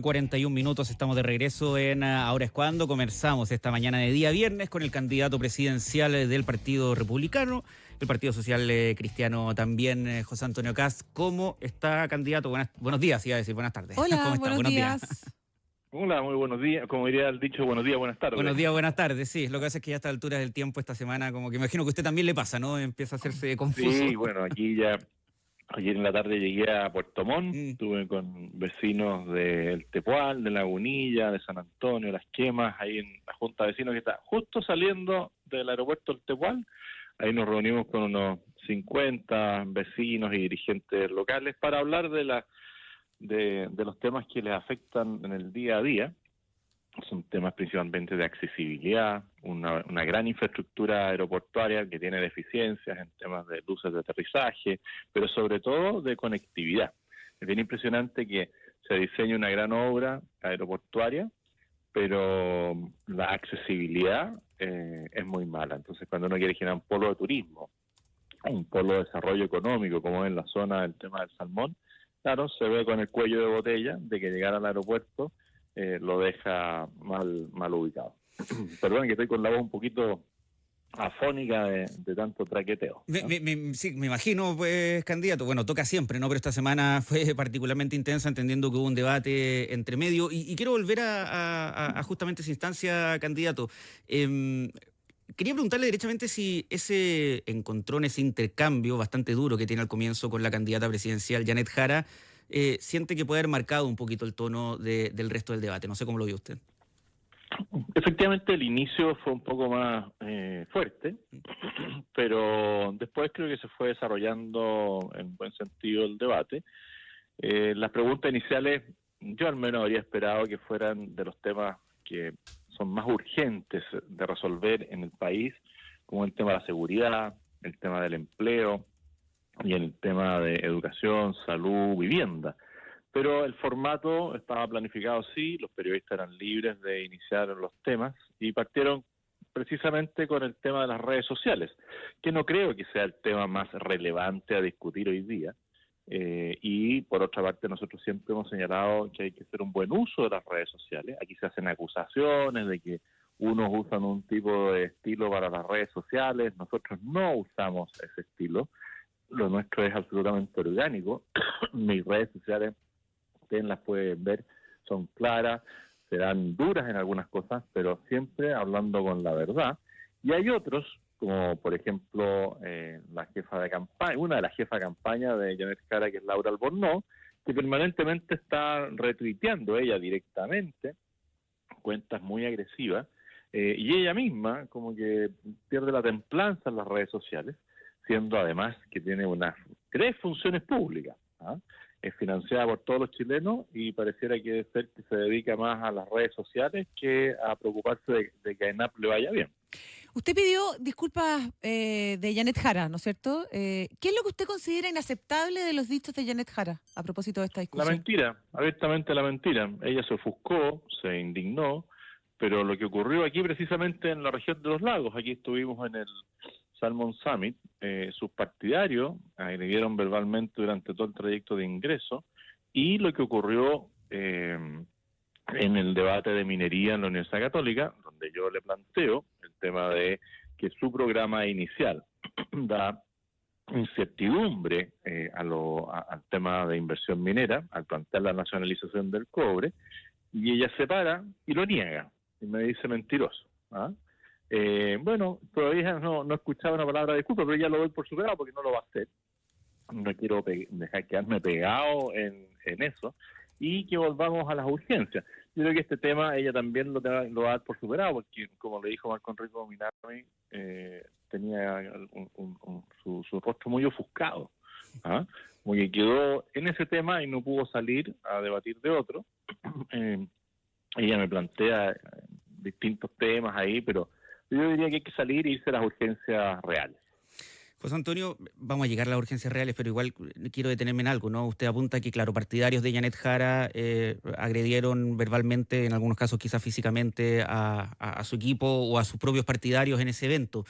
9:41, estamos de regreso en Ahora es Cuando. Comenzamos esta mañana de día viernes con el candidato presidencial del Partido Republicano, el Partido Social Cristiano también, José Antonio Kast. ¿Cómo está, candidato? Buenos días, iba a decir buenas tardes. Hola, ¿Cómo está? buenos días. Hola, muy buenos días. Como diría el dicho, buenos días, buenas tardes. Buenos días, buenas tardes, sí. Lo que pasa es que ya a esta altura del tiempo, esta semana, como que imagino que a usted también le pasa, ¿no? Empieza a hacerse confuso. Sí, bueno, aquí ya, ayer en la tarde llegué a Puerto Montt, estuve con vecinos del Tepual, de Lagunilla, de San Antonio, Las Quemas, ahí en la junta de vecinos que está justo saliendo del aeropuerto del Tepual. Ahí nos reunimos con unos 50 vecinos y dirigentes locales para hablar de los temas que les afectan en el día a día. Son temas principalmente de accesibilidad, una gran infraestructura aeroportuaria que tiene deficiencias en temas de luces de aterrizaje, pero sobre todo de conectividad. Es bien impresionante que se diseñe una gran obra aeroportuaria, pero la accesibilidad es muy mala. Entonces, cuando uno quiere generar un polo de turismo, un polo de desarrollo económico, como es en la zona del tema del salmón, claro, se ve con el cuello de botella de que llegar al aeropuerto lo deja mal ubicado. Perdón que estoy con la voz un poquito afónica de tanto traqueteo, ¿no? Sí, me imagino, pues, candidato. Bueno, toca siempre, ¿no? Pero esta semana fue particularmente intensa, entendiendo que hubo un debate entre medio. Y quiero volver a justamente esa instancia, candidato. Quería preguntarle derechamente si ese encontrón, ese intercambio bastante duro que tiene al comienzo con la candidata presidencial, Janet Jara, siente que puede haber marcado un poquito el tono del resto del debate. No sé cómo lo vio usted. Efectivamente, el inicio fue un poco más fuerte, pero después creo que se fue desarrollando en buen sentido el debate. Las preguntas iniciales, yo al menos habría esperado que fueran de los temas que son más urgentes de resolver en el país, como el tema de la seguridad, el tema del empleo y el tema de educación, salud, vivienda. Pero el formato estaba planificado así, los periodistas eran libres de iniciar los temas y partieron precisamente con el tema de las redes sociales, que no creo que sea el tema más relevante a discutir hoy día. Y por otra parte, nosotros siempre hemos señalado que hay que hacer un buen uso de las redes sociales. Aquí se hacen acusaciones de que unos usan un tipo de estilo para las redes sociales, nosotros no usamos ese estilo, lo nuestro es absolutamente orgánico. Mis redes sociales, ustedes las pueden ver, son claras, serán duras en algunas cosas, pero siempre hablando con la verdad. Y hay otros, como por ejemplo la jefa de campaña, una de las jefas de campaña de Janet Jara, que es Laura Albornoz, que permanentemente está retuiteando ella directamente cuentas muy agresivas, y ella misma como que pierde la templanza en las redes sociales, siendo además que tiene unas 3 funciones públicas, ¿ah? Es financiada por todos los chilenos y pareciera que se dedica más a las redes sociales que a preocuparse de que a ENAP le vaya bien. Usted pidió disculpas de Janet Jara, ¿no es cierto? ¿Qué es lo que usted considera inaceptable de los dichos de Janet Jara a propósito de esta discusión? La mentira, abiertamente la mentira. Ella se ofuscó, se indignó, pero lo que ocurrió aquí precisamente en la región de los lagos, aquí estuvimos en el Salmon Summit, sus partidarios agredieron verbalmente durante todo el trayecto de ingreso, y lo que ocurrió en el debate de minería en la Universidad Católica, donde yo le planteo el tema de que su programa inicial da incertidumbre al tema de inversión minera, al plantear la nacionalización del cobre, y ella se para y lo niega, y me dice mentiroso, ¿ah? Bueno, todavía no he escuchado una palabra de disculpa, pero ya lo doy por superado porque no lo va a hacer. No quiero dejar quedarme pegado en eso, y que volvamos a las urgencias. Yo creo que este tema ella también lo va a dar por superado, porque como le dijo Marco Enrico Minami, tenía su rostro muy ofuscado, ¿ah? Como que quedó en ese tema y no pudo salir a debatir de otro. Ella me plantea distintos temas ahí, pero yo diría que hay que salir e irse a las urgencias reales. José Antonio, vamos a llegar a las urgencias reales, pero igual quiero detenerme en algo, ¿no? Usted apunta que, claro, partidarios de Janet Jara agredieron verbalmente, en algunos casos quizás físicamente, a su equipo o a sus propios partidarios en ese evento.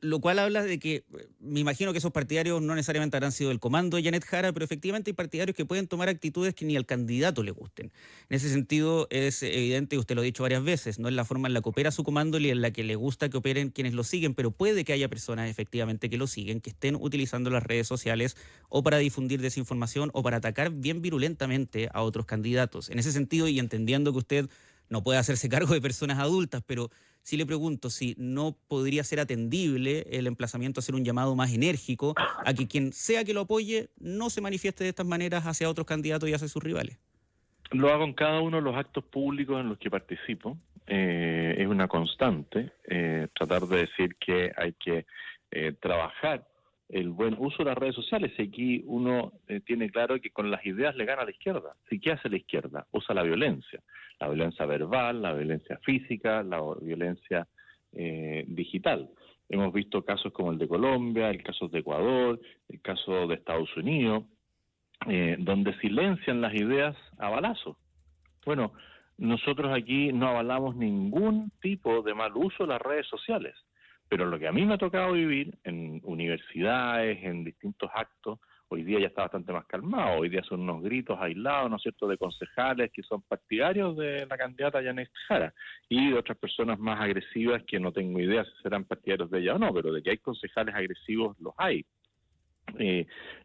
Lo cual habla de que, me imagino que esos partidarios no necesariamente habrán sido del comando de Janet Jara, pero efectivamente hay partidarios que pueden tomar actitudes que ni al candidato le gusten. En ese sentido, es evidente, usted lo ha dicho varias veces, no es la forma en la que opera su comando ni en la que le gusta que operen quienes lo siguen, pero puede que haya personas efectivamente que lo siguen, que estén utilizando las redes sociales o para difundir desinformación o para atacar bien virulentamente a otros candidatos. En ese sentido, y entendiendo que usted no puede hacerse cargo de personas adultas, pero sí le pregunto si no podría ser atendible el emplazamiento a hacer un llamado más enérgico a que quien sea que lo apoye no se manifieste de estas maneras hacia otros candidatos y hacia sus rivales. Lo hago en cada uno de los actos públicos en los que participo. Es una constante tratar de decir que hay que trabajar el buen uso de las redes sociales. Y aquí uno tiene claro que con las ideas le gana a la izquierda. ¿Sí? ¿Qué hace la izquierda? Usa la violencia verbal, la violencia física, la violencia digital. Hemos visto casos como el de Colombia, el caso de Ecuador, el caso de Estados Unidos, donde silencian las ideas a balazos. Bueno, nosotros aquí no avalamos ningún tipo de mal uso de las redes sociales, pero lo que a mí me ha tocado vivir en universidades, en distintos actos, hoy día ya está bastante más calmado. Hoy día son unos gritos aislados, ¿no es cierto?, de concejales que son partidarios de la candidata Janet Jara y de otras personas más agresivas que no tengo idea si serán partidarios de ella o no, pero de que hay concejales agresivos los hay.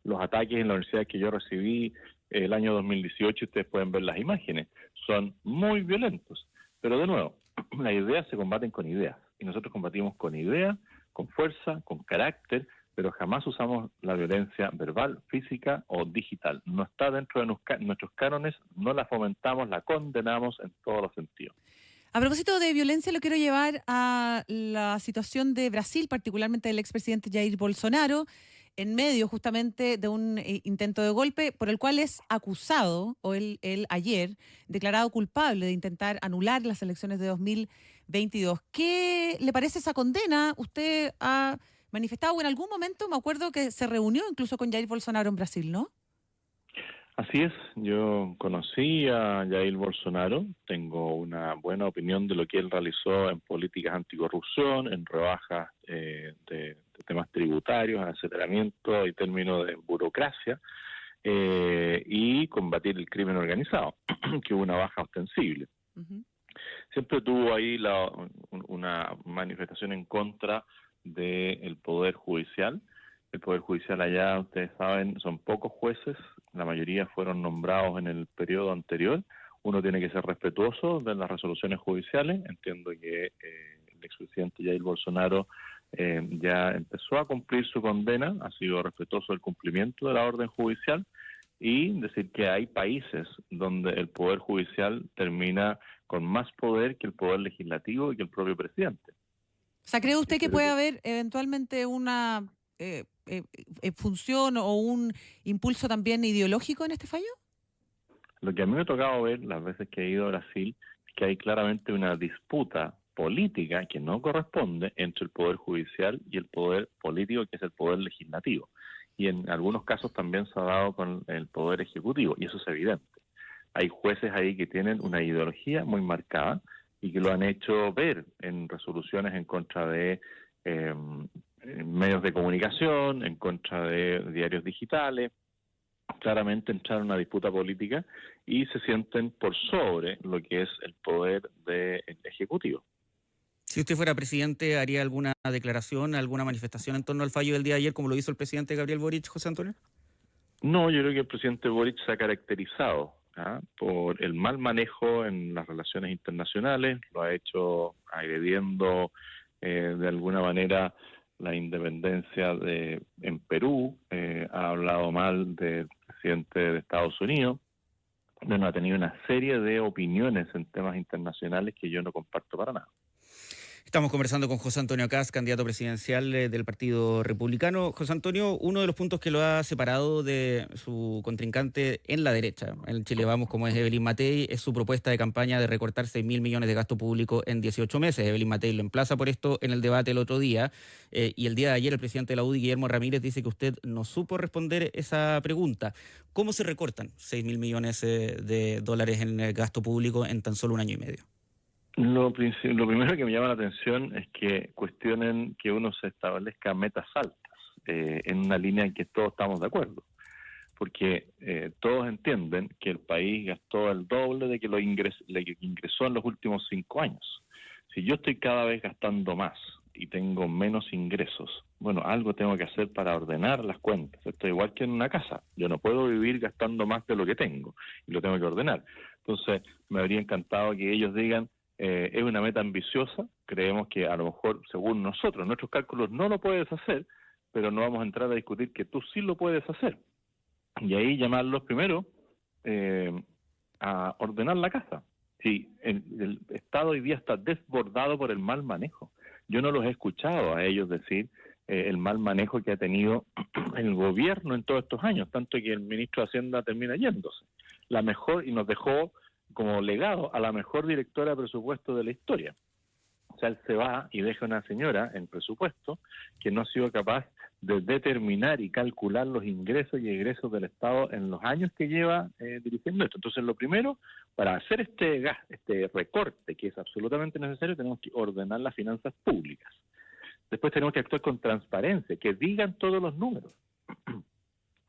Los ataques en la universidad que yo recibí el año 2018, ustedes pueden ver las imágenes, son muy violentos. Pero de nuevo, las ideas se combaten con ideas. Y nosotros combatimos con ideas, con fuerza, con carácter, pero jamás usamos la violencia verbal, física o digital. No está dentro de nuestros cánones, no la fomentamos, la condenamos en todos los sentidos. A propósito de violencia, lo quiero llevar a la situación de Brasil, particularmente del expresidente Jair Bolsonaro, en medio justamente de un intento de golpe por el cual es acusado, o él ayer, declarado culpable de intentar anular las elecciones de 2022. ¿Qué le parece esa condena? Usted ha manifestado en algún momento, me acuerdo que se reunió incluso con Jair Bolsonaro en Brasil, ¿no? Así es, yo conocí a Jair Bolsonaro, tengo una buena opinión de lo que él realizó en políticas anticorrupción, en rebajas de temas tributarios, en aceleramiento y términos de burocracia, y combatir el crimen organizado, que hubo una baja ostensible. Uh-huh. Siempre tuvo ahí una manifestación en contra del Poder Judicial. El Poder Judicial allá, ustedes saben, son pocos jueces, la mayoría fueron nombrados en el periodo anterior. Uno tiene que ser respetuoso de las resoluciones judiciales. Entiendo que el expresidente Jair Bolsonaro ya empezó a cumplir su condena, ha sido respetuoso del cumplimiento de la orden judicial, y decir que hay países donde el Poder Judicial termina con más poder que el Poder Legislativo y que el propio presidente. O sea, ¿cree usted que puede haber eventualmente una función o un impulso también ideológico en este fallo? Lo que a mí me ha tocado ver las veces que he ido a Brasil es que hay claramente una disputa política que no corresponde entre el Poder Judicial y el Poder Político, que es el Poder Legislativo. Y en algunos casos también se ha dado con el Poder Ejecutivo, y eso es evidente. Hay jueces ahí que tienen una ideología muy marcada y que lo han hecho ver en resoluciones en contra de medios de comunicación, en contra de diarios digitales. Claramente entrar en una disputa política y se sienten por sobre lo que es el poder del Ejecutivo. Si usted fuera presidente, ¿haría alguna declaración, alguna manifestación en torno al fallo del día de ayer, como lo hizo el presidente Gabriel Boric, José Antonio? No, yo creo que el presidente Boric se ha caracterizado por el mal manejo en las relaciones internacionales, lo ha hecho agrediendo de alguna manera la independencia en Perú, ha hablado mal del presidente de Estados Unidos, bueno, ha tenido una serie de opiniones en temas internacionales que yo no comparto para nada. Estamos conversando con José Antonio Kast, candidato presidencial del Partido Republicano. José Antonio, uno de los puntos que lo ha separado de su contrincante en la derecha, en Chile Vamos, como es Evelyn Matei, es su propuesta de campaña de recortar 6.000 millones de gasto público en 18 meses. Evelyn Matei lo emplaza por esto en el debate el otro día, y el día de ayer el presidente de la UDI, Guillermo Ramírez, dice que usted no supo responder esa pregunta. ¿Cómo se recortan 6.000 millones de dólares en el gasto público en tan solo un año y medio? Lo primero que me llama la atención es que cuestionen que uno se establezca metas altas en una línea en que todos estamos de acuerdo, porque todos entienden que el país gastó el doble de que lo ingresó en los últimos 5 años. Si yo estoy cada vez gastando más y tengo menos ingresos, bueno, algo tengo que hacer para ordenar las cuentas. Esto es igual que en una casa. Yo no puedo vivir gastando más de lo que tengo y lo tengo que ordenar. Entonces, me habría encantado que ellos digan, es una meta ambiciosa, creemos que a lo mejor, según nosotros, nuestros cálculos no lo puedes hacer, pero no vamos a entrar a discutir que tú sí lo puedes hacer. Y ahí llamarlos primero a ordenar la casa. Sí, el Estado hoy día está desbordado por el mal manejo. Yo no los he escuchado a ellos decir el mal manejo que ha tenido el gobierno en todos estos años, tanto que el ministro de Hacienda termina yéndose. La mejor, y nos dejó como legado a la mejor directora de presupuesto de la historia. O sea, él se va y deja una señora en presupuesto que no ha sido capaz de determinar y calcular los ingresos y egresos del Estado en los años que lleva dirigiendo esto. Entonces, lo primero, para hacer este recorte, que es absolutamente necesario, tenemos que ordenar las finanzas públicas. Después tenemos que actuar con transparencia, que digan todos los números.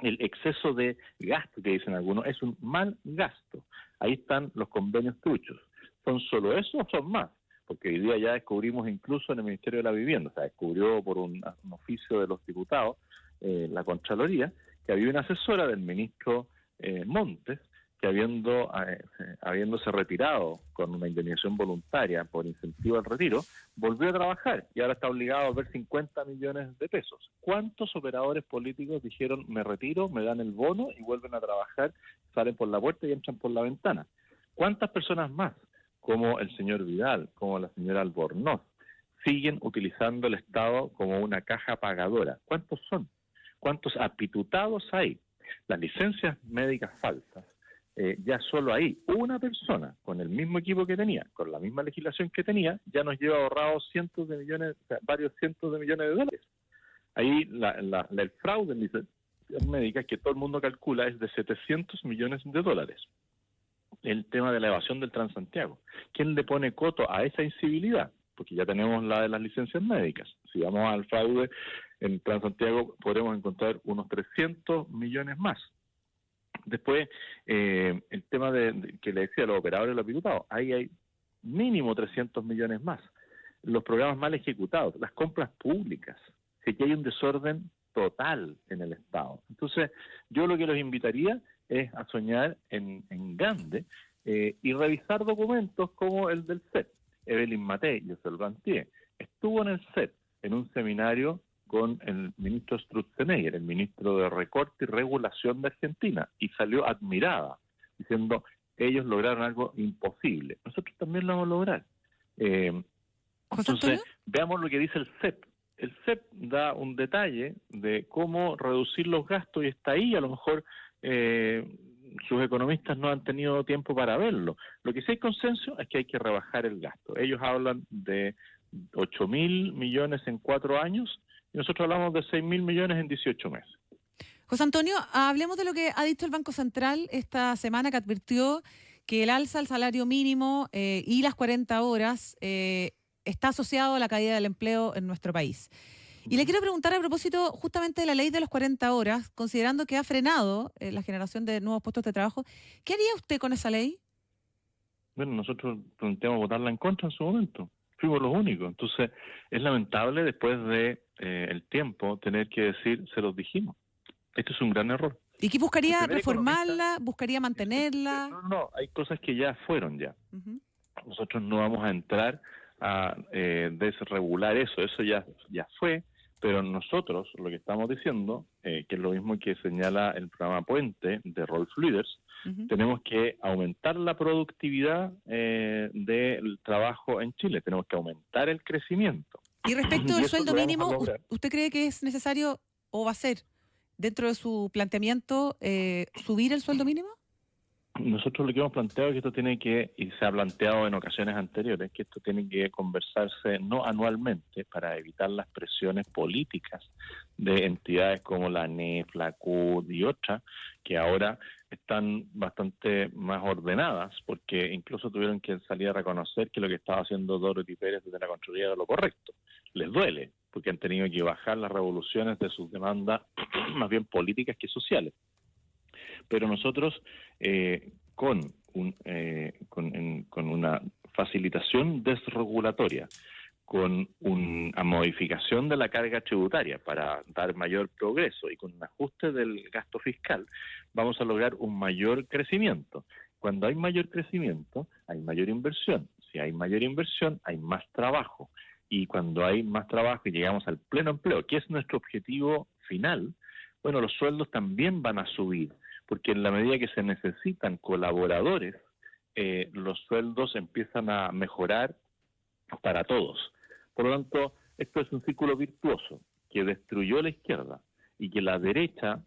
El exceso de gasto que dicen algunos es un mal gasto. Ahí están los convenios truchos. ¿Son solo eso o son más? Porque hoy día ya descubrimos incluso en el Ministerio de la Vivienda, o sea, descubrió por un oficio de los diputados, la Contraloría, que había una asesora del ministro Montes, que habiéndose retirado con una indemnización voluntaria por incentivo al retiro, volvió a trabajar y ahora está obligado a ver 50 millones de pesos. ¿Cuántos operadores políticos dijeron, me retiro, me dan el bono y vuelven a trabajar, salen por la puerta y entran por la ventana? ¿Cuántas personas más, como el señor Vidal, como la señora Albornoz, siguen utilizando el Estado como una caja pagadora? ¿Cuántos son? ¿Cuántos apitutados hay? Las licencias médicas falsas, ya solo ahí una persona con el mismo equipo que tenía, con la misma legislación que tenía, ya nos lleva ahorrados cientos de millones, o sea, varios cientos de millones de dólares. Ahí el fraude en licencias médicas, que todo el mundo calcula, es de 700 millones de dólares. El tema de la evasión del Transantiago. ¿Quién le pone coto a esa incivilidad? Porque ya tenemos la de las licencias médicas. Si vamos al fraude en Transantiago, podremos encontrar unos 300 millones más. Después, el tema que le decía a los operadores de los diputados, ahí hay mínimo 300 millones más. Los programas mal ejecutados, las compras públicas, que aquí hay un desorden total en el Estado. Entonces, yo lo que los invitaría es a soñar en grande y revisar documentos como el del CEP. Evelyn Matei, yo se lo planteé, estuvo en el CEP, en un seminario con el ministro Sturzenegger, el ministro de Recorte y Regulación de Argentina, y salió admirada, diciendo, ellos lograron algo imposible. Nosotros también lo vamos a lograr. Entonces, veamos lo que dice el CEP. El CEP da un detalle de cómo reducir los gastos y está ahí, a lo mejor sus economistas no han tenido tiempo para verlo. Lo que sí hay consenso es que hay que rebajar el gasto. Ellos hablan de 8.000 millones en 4 años y nosotros hablamos de 6.000 millones en 18 meses. José Antonio, hablemos de lo que ha dicho el Banco Central esta semana, que advirtió que el alza al salario mínimo y las 40 horas está asociado a la caída del empleo en nuestro país. Y le quiero preguntar a propósito justamente de la ley de las 40 horas, considerando que ha frenado la generación de nuevos puestos de trabajo. ¿Qué haría usted con esa ley? Bueno, nosotros planteamos votarla en contra en su momento. Fuimos los únicos. Entonces, es lamentable después de el tiempo tener que decir, se los dijimos. Esto es un gran error. ¿Y qué buscaría? ¿Reformarla? ¿Buscaría mantenerla? No, hay cosas que ya fueron ya. Nosotros no vamos a entrar a desregular eso ya fue. Pero nosotros lo que estamos diciendo, que es lo mismo que señala el programa Puente de Rolf Leaders, tenemos que aumentar la productividad del trabajo en Chile, tenemos que aumentar el crecimiento. Y respecto del sueldo mínimo, lograr. ¿usted cree que es necesario o va a ser dentro de su planteamiento subir el sueldo mínimo? Nosotros lo que hemos planteado es que esto tiene que, y se ha planteado en ocasiones anteriores, que esto tiene que conversarse no anualmente para evitar las presiones políticas de entidades como la ANEF, la CUT y otras, que ahora están bastante más ordenadas, porque incluso tuvieron que salir a reconocer que lo que estaba haciendo Dorothy Pérez desde la Contraloría era lo correcto. Les duele, porque han tenido que bajar las revoluciones de sus demandas más bien políticas que sociales. Pero nosotros con una facilitación desregulatoria, con una modificación de la carga tributaria para dar mayor progreso y con un ajuste del gasto fiscal, vamos a lograr un mayor crecimiento. Cuando hay mayor crecimiento, hay mayor inversión. Si hay mayor inversión, hay más trabajo. Y cuando hay más trabajo y llegamos al pleno empleo, que es nuestro objetivo final, bueno, los sueldos también van a subir, porque en la medida que se necesitan colaboradores, los sueldos empiezan a mejorar para todos. Por lo tanto, esto es un círculo virtuoso que destruyó la izquierda y que la derecha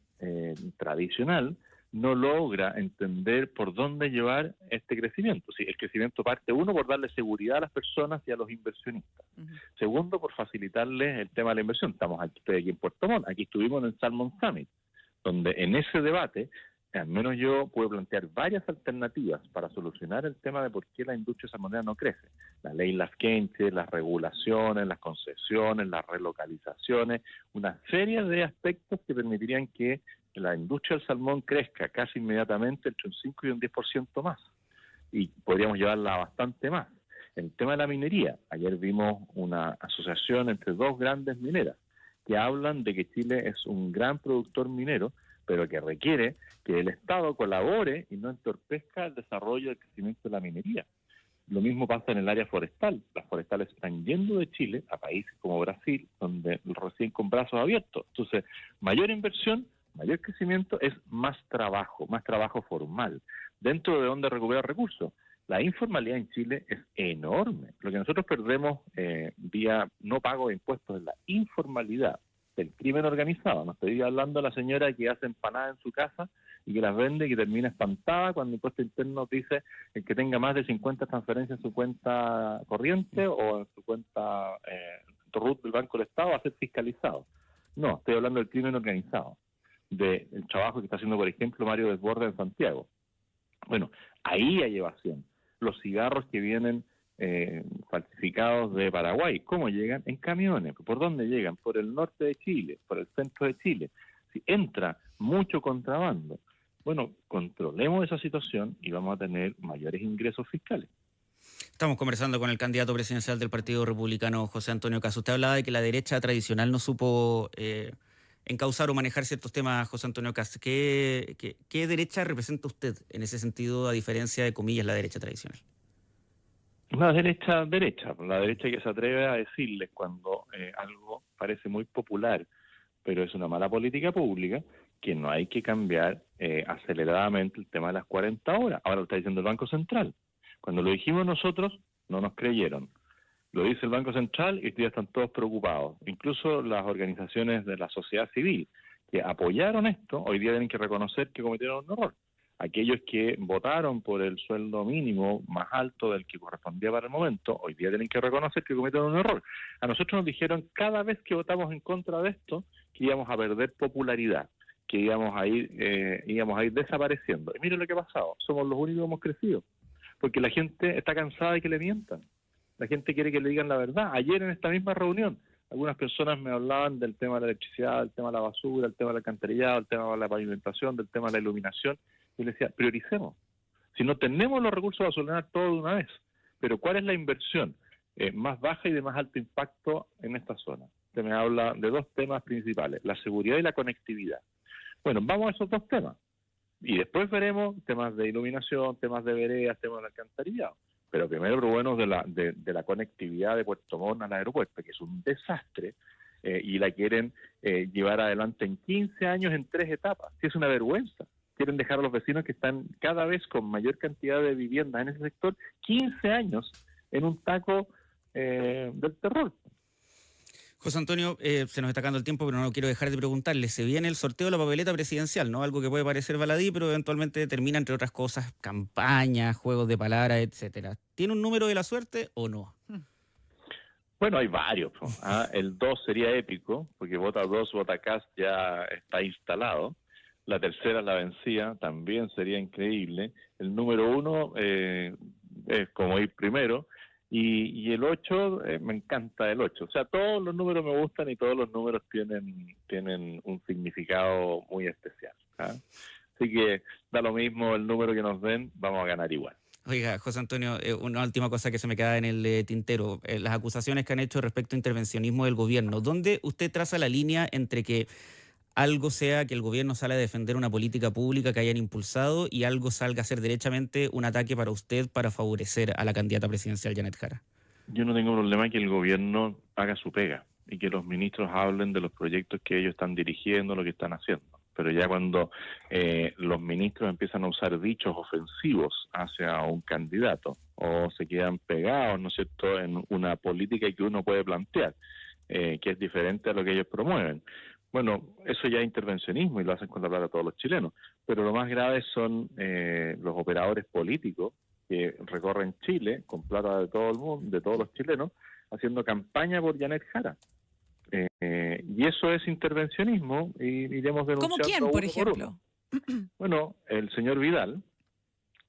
tradicional no logra entender por dónde llevar este crecimiento. Sí, el crecimiento parte, uno, por darle seguridad a las personas y a los inversionistas. Segundo, por facilitarles el tema de la inversión. Estamos aquí en Puerto Montt, aquí estuvimos en el Salmon Summit, donde en ese debate, al menos yo puedo plantear varias alternativas para solucionar el tema de por qué la industria salmonera no crece. La ley Lafkenche, las regulaciones, las concesiones, las relocalizaciones, una serie de aspectos que permitirían que la industria del salmón crezca casi inmediatamente entre un 5 y un 10% más. Y podríamos llevarla bastante más. El tema de la minería, ayer vimos una asociación entre dos grandes mineras que hablan de que Chile es un gran productor minero, pero que requiere que el Estado colabore y no entorpezca el desarrollo y el crecimiento de la minería. Lo mismo pasa en el área forestal. Las forestales están yendo de Chile a países como Brasil, donde recién con brazos abiertos. Entonces, mayor inversión, mayor crecimiento es más trabajo formal. ¿Dentro de dónde recuperar recursos? La informalidad en Chile es enorme. Lo que nosotros perdemos vía no pago de impuestos es la informalidad del crimen organizado. No estoy hablando de la señora que hace empanadas en su casa y que las vende y que termina espantada cuando el impuesto interno dice el que tenga más de 50 transferencias en su cuenta corriente o en su cuenta RUT del Banco del Estado va a ser fiscalizado. No, estoy hablando del crimen organizado, del trabajo que está haciendo, por ejemplo, Mario Desbordes en Santiago. Bueno, ahí hay evasión. Los cigarros que vienen falsificados de Paraguay, ¿cómo llegan? En camiones. ¿Por dónde llegan? Por el norte de Chile, por el centro de Chile. Si entra mucho contrabando, bueno, controlemos esa situación y vamos a tener mayores ingresos fiscales. Estamos conversando con el candidato presidencial del Partido Republicano, José Antonio Kast. Usted hablaba de que la derecha tradicional no supo encauzar o manejar ciertos temas, José Antonio Kast. ¿Qué derecha representa usted en ese sentido, a diferencia de, comillas, la derecha tradicional? La derecha, la derecha que se atreve a decirles cuando algo parece muy popular, pero es una mala política pública, que no hay que cambiar aceleradamente el tema de las 40 horas. Ahora lo está diciendo el Banco Central. Cuando lo dijimos nosotros, no nos creyeron. Lo dice el Banco Central y hoy día están todos preocupados. Incluso las organizaciones de la sociedad civil que apoyaron esto, hoy día tienen que reconocer que cometieron un error. Aquellos que votaron por el sueldo mínimo más alto del que correspondía para el momento, hoy día tienen que reconocer que cometieron un error. A nosotros nos dijeron cada vez que votamos en contra de esto que íbamos a perder popularidad, que íbamos a ir desapareciendo. Y miren lo que ha pasado, somos los únicos que hemos crecido, porque la gente está cansada de que le mientan, la gente quiere que le digan la verdad. Ayer en esta misma reunión, algunas personas me hablaban del tema de la electricidad, del tema de la basura, del tema del alcantarillado, del tema de la pavimentación, del tema de la iluminación. Y le decía, prioricemos. Si no tenemos los recursos a solucionar todo de una vez, pero ¿cuál es la inversión más baja y de más alto impacto en esta zona? Se me habla de dos temas principales, la seguridad y la conectividad. Bueno, vamos a esos dos temas. Y después veremos temas de iluminación, temas de veredas, temas de alcantarillado. Pero primero, bueno, de la conectividad de Puerto Montt al aeropuerto, que es un desastre, y la quieren llevar adelante en 15 años en 3 etapas. Sí, es una vergüenza. Quieren dejar a los vecinos que están cada vez con mayor cantidad de viviendas en ese sector 15 años en un taco del terror. José Antonio, se nos está acabando el tiempo, pero no quiero dejar de preguntarle. Se viene el sorteo de la papeleta presidencial, ¿no? Algo que puede parecer baladí, pero eventualmente termina, entre otras cosas, campañas, juegos de palabras, etcétera. ¿Tiene un número de la suerte o no? Bueno, hay varios. El 2 sería épico, porque vota 2, vota Kast ya está instalado. La tercera es la vencida, también sería increíble. El número 1 es como ir primero. Y el 8, me encanta el 8. O sea, todos los números me gustan y todos los números tienen un significado muy especial. Así que da lo mismo el número que nos den, vamos a ganar igual. Oiga, José Antonio, una última cosa que se me queda en el tintero. Las acusaciones que han hecho respecto a intervencionismo del gobierno. ¿Dónde usted traza la línea entre que algo sea que el gobierno sale a defender una política pública que hayan impulsado y algo salga a ser derechamente un ataque para usted para favorecer a la candidata presidencial Janet Jara? Yo no tengo problema en que el gobierno haga su pega y que los ministros hablen de los proyectos que ellos están dirigiendo, lo que están haciendo. Pero ya cuando los ministros empiezan a usar dichos ofensivos hacia un candidato o se quedan pegados, ¿no es cierto?, en una política que uno puede plantear, que es diferente a lo que ellos promueven. Bueno, eso ya es intervencionismo y lo hacen con la plata de todos los chilenos, pero lo más grave son los operadores políticos que recorren Chile con plata de todo el mundo, de todos los chilenos, haciendo campaña por Janet Jara. Y eso es intervencionismo y iremos denunciando. ¿Cómo quién, por ejemplo? Bueno, el señor Vidal,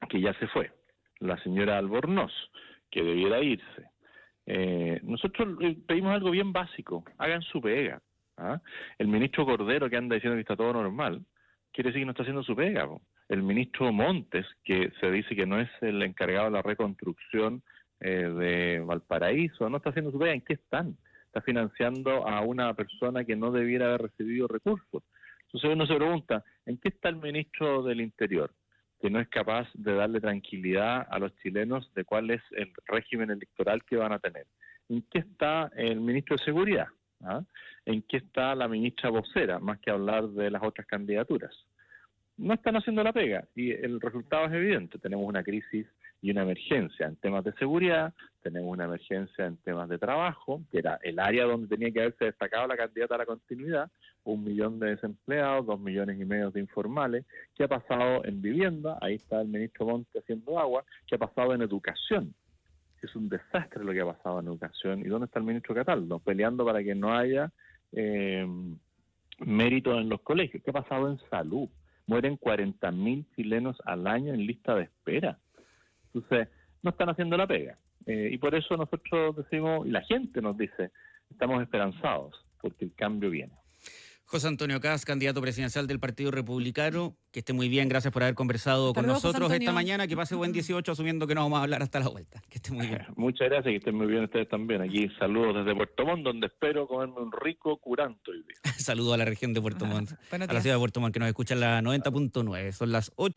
que ya se fue, la señora Albornoz, que debiera irse. Nosotros pedimos algo bien básico, hagan su pega. El ministro Cordero, que anda diciendo que está todo normal, quiere decir que no está haciendo su pega. El ministro Montes, que se dice que no es el encargado de la reconstrucción de Valparaíso, no está haciendo su pega. ¿En qué están? Está financiando a una persona que no debiera haber recibido recursos. Entonces uno se pregunta, ¿en qué está el ministro del Interior? Que no es capaz de darle tranquilidad a los chilenos de cuál es el régimen electoral que van a tener. ¿En qué está el ministro de Seguridad? ¿En qué está la ministra vocera, más que hablar de las otras candidaturas? No están haciendo la pega y el resultado es evidente. Tenemos una crisis y una emergencia en temas de seguridad, tenemos una emergencia en temas de trabajo, que era el área donde tenía que haberse destacado la candidata a la continuidad, 1 millón de desempleados, 2,5 millones de informales. ¿Qué ha pasado en vivienda? Ahí está el ministro Monte haciendo agua. ¿Qué ha pasado en educación? Es un desastre lo que ha pasado en educación. ¿Y dónde está el ministro Cataldo? Peleando para que no haya mérito en los colegios. ¿Qué ha pasado en salud? Mueren 40.000 chilenos al año en lista de espera. Entonces, no están haciendo la pega. Y por eso nosotros decimos, y la gente nos dice, estamos esperanzados, porque el cambio viene. José Antonio Kast, candidato presidencial del Partido Republicano, que esté muy bien, gracias por haber conversado con nosotros esta mañana, que pase buen 18, asumiendo que no vamos a hablar hasta la vuelta. Que esté muy bien. Muchas gracias, que estén muy bien ustedes también. Aquí saludos desde Puerto Montt, donde espero comerme un rico curanto hoy día. Saludos a la región de Puerto Montt, a la ciudad de Puerto Montt, que nos escucha en la 90.9, son las 8.